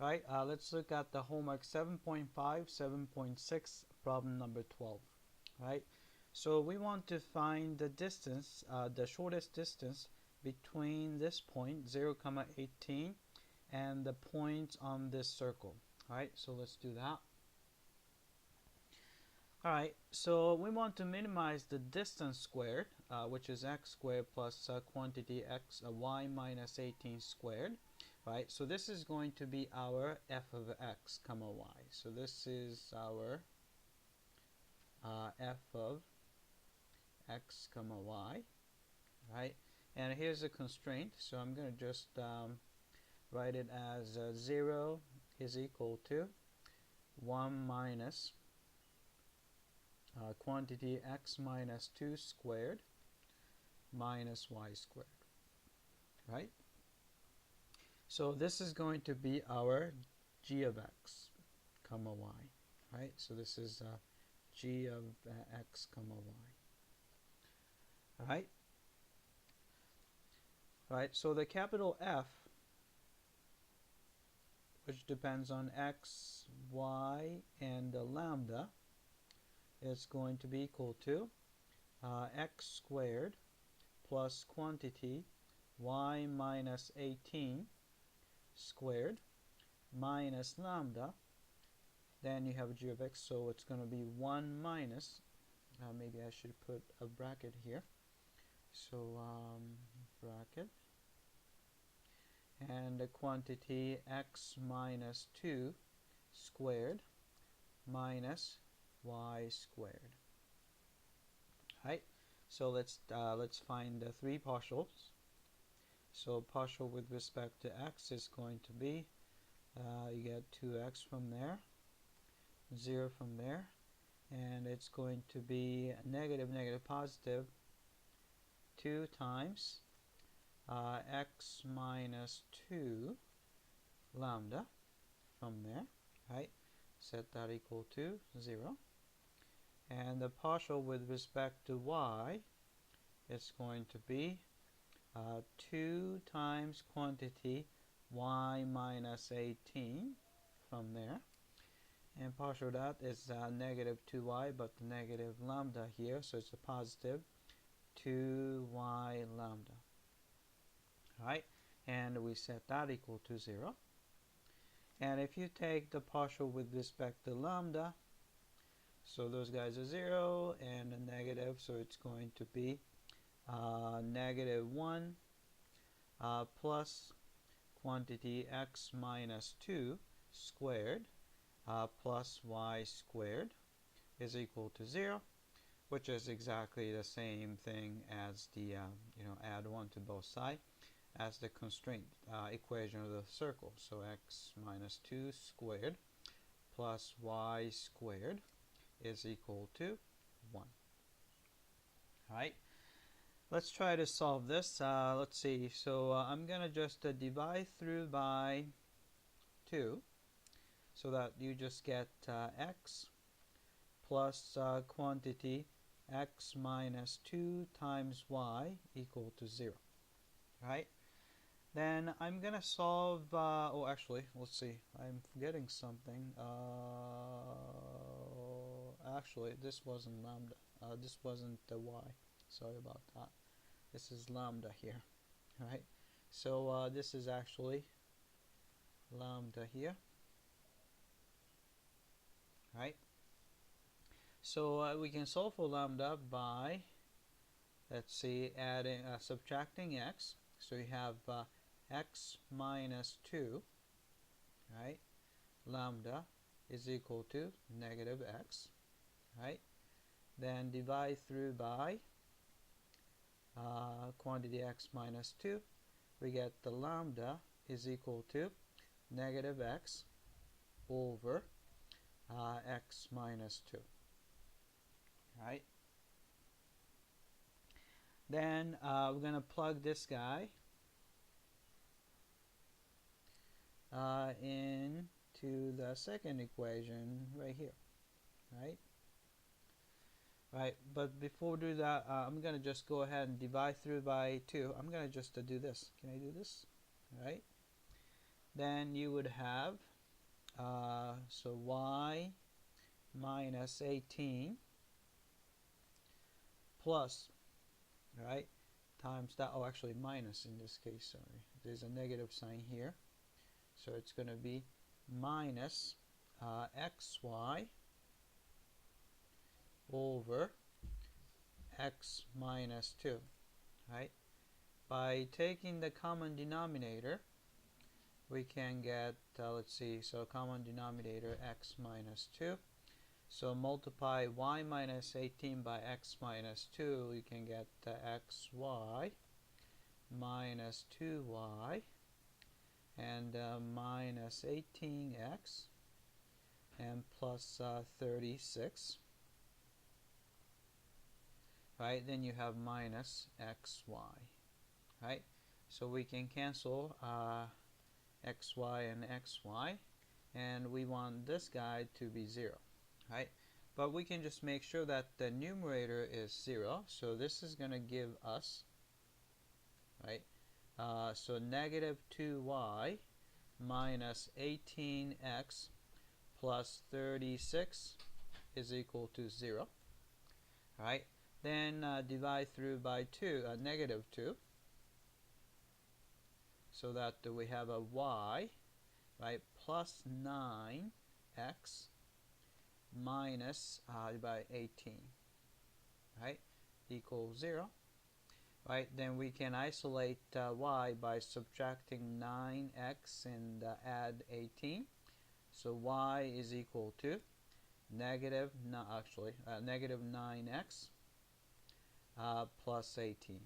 Alright, let's look at the homework 7.5, 7.6, problem number 12. Right, so we want to find the distance, the shortest distance between this point 0, 18 and the points on this circle. Alright, so let's do that. Alright, so we want to minimize the distance squared, which is x squared plus quantity x y minus 18 squared. Right, so this is going to be our f of x comma y. So this is our f of x comma y, right? And here's a constraint, so I'm going to just write it as 0 is equal to 1 minus quantity x minus 2 squared minus y squared, right? So this is going to be our g of x comma y, right? So this is g of x comma y. All right. All right. So the capital F, which depends on x, y, and the lambda, is going to be equal to x squared plus quantity y minus 18 squared minus lambda. Then you have g of x, so it's going to be 1 minus, maybe I should put a bracket here. So bracket, and the quantity x minus 2 squared minus y squared. Right. So let's find the three partials. So partial with respect to x is going to be you get 2x from there, 0 from there, and it's going to be negative, negative, positive 2 times x minus 2 lambda from there, right? Set that equal to 0. And the partial with respect to y is going to be 2 times quantity y minus 18 from there. And partial of that is negative 2y, but the negative lambda here, so it's a positive 2y lambda. Alright, and we set that equal to 0. And if you take the partial with respect to lambda, so those guys are 0 and a negative, so it's going to be negative 1 plus quantity x minus 2 squared plus y squared is equal to 0, which is exactly the same thing as the add 1 to both sides as the constraint equation of the circle. So x minus 2 squared plus y squared is equal to 1. Alright, let's try to solve this. Let's see, so I'm going to just divide through by 2 so that you just get x plus quantity x minus 2 times y equal to 0. Right? Then I'm going to solve, oh actually, let's see, I'm forgetting something. Actually, this wasn't lambda. This wasn't the y. Sorry about that. This is lambda here. Right? So this is actually lambda here. Right? So we can solve for lambda by, let's see, adding, subtracting x. So you have x minus 2, right? Lambda is equal to negative x, right? Then divide through by quantity x minus 2. We get the lambda is equal to negative x over x minus 2, right? Then we're going to plug this guy into the second equation right here, right? Right, but before we do that, I'm going to just go ahead and divide through by 2. I'm going to just do this. Can I do this? All right. then you would have, so y minus 18 plus, right, times that, oh actually minus in this case, sorry, there's a negative sign here, so it's going to be minus xy over x minus 2, right? By taking the common denominator, we can get, let's see, so common denominator x minus 2. So multiply y minus 18 by x minus 2, you can get xy minus 2y and minus 18x and plus 36. Right, then you have minus xy. Right, so we can cancel xy and xy, and we want this guy to be 0. Right, but we can just make sure that the numerator is 0, so this is going to give us, right, so negative 2y minus 18x plus 36 is equal to 0. Right, then divide through by 2, negative 2, so that we have a y, right, plus 9x minus by 18, right, equals 0. Right, then we can isolate y by subtracting 9x and add 18. So y is equal to negative, no, actually, negative 9x plus 18.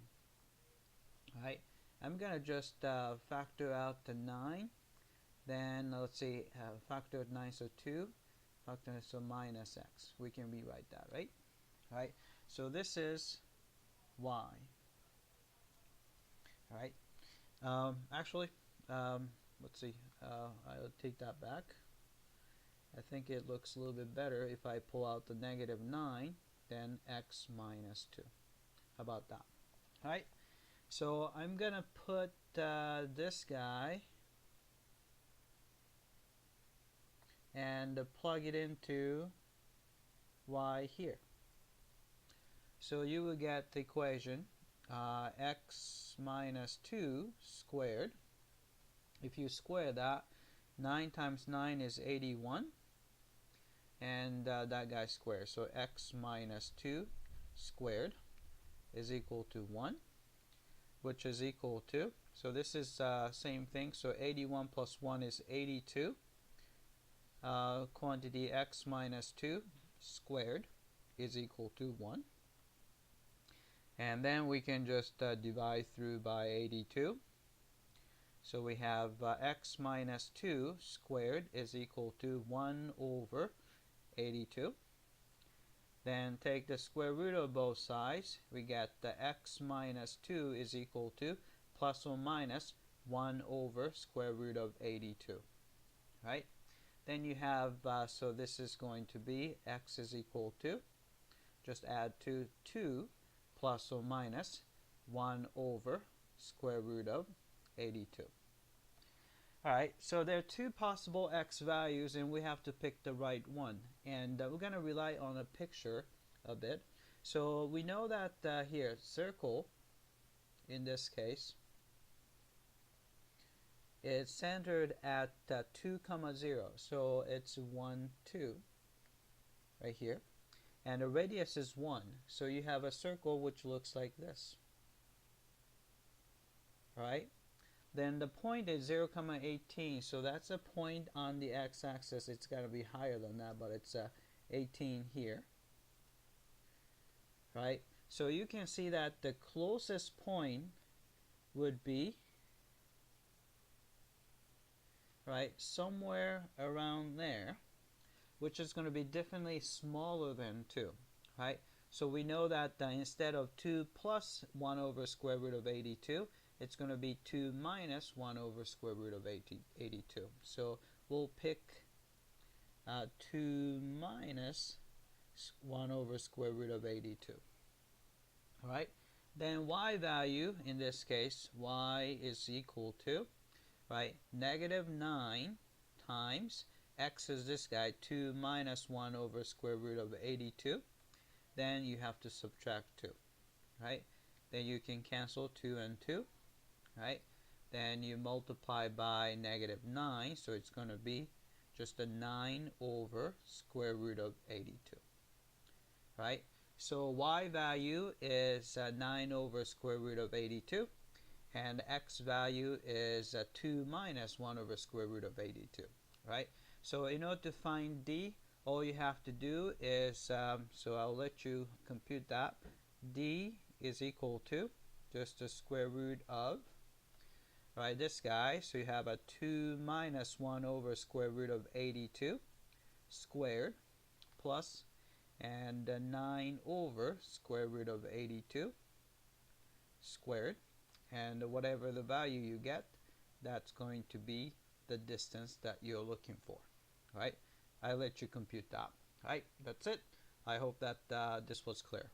Right, I'm going to just factor out the 9. Then let's see, factor 9, so 2. Factor, so minus x. We can rewrite that, right? Right, so this is y. Right, actually, let's see, I'll take that back. I think it looks a little bit better if I pull out the negative 9 than x minus 2. How about that? All right, so I'm going to put this guy and plug it into y here. So you will get the equation x minus 2 squared. If you square that, 9 times 9 is 81, and that guy squared. So x minus 2 squared is equal to 1, which is equal to, so this is same thing, so 81 plus 1 is 82. Quantity x minus 2 squared is equal to 1. And then we can just divide through by 82. So we have x minus 2 squared is equal to 1 over 82. Then take the square root of both sides. We get the x minus 2 is equal to plus or minus 1 over square root of 82. Right? Then you have, so this is going to be x is equal to, just add 2 plus or minus 1 over square root of 82. Alright, so there are two possible x values and we have to pick the right one. And we're going to rely on a picture a bit. So we know that here, circle, in this case, is centered at 2, 0. So it's 1, 2, right here. And the radius is 1. So you have a circle which looks like this. Right? Then the point is 0, 18. So that's a point on the x-axis. It's got to be higher than that, but it's 18 here. Right? So you can see that the closest point would be, right, somewhere around there, which is going to be definitely smaller than 2, right? So we know that instead of 2 plus 1 over square root of 82, it's going to be 2 minus 1 over square root of 82. So we'll pick 2 minus 1 over square root of 82. All right? Then y value, in this case, y is equal to, right? Negative 9 times x is this guy, 2 minus 1 over square root of 82. Then you have to subtract 2, right? Then you can cancel 2 and 2, right? Then you multiply by negative 9, so it's going to be just a 9 over square root of 82, right? So y value is 9 over square root of 82, and x value is 2 minus 1 over square root of 82, right? So in order to find d, all you have to do is, so I'll let you compute that. D is equal to just the square root of, right, this guy. So you have a 2 minus 1 over square root of 82 squared plus, and 9 over square root of 82 squared, and whatever the value you get, that's going to be the distance that you're looking for, right? I let you compute that. Right, that's it. I hope that this was clear.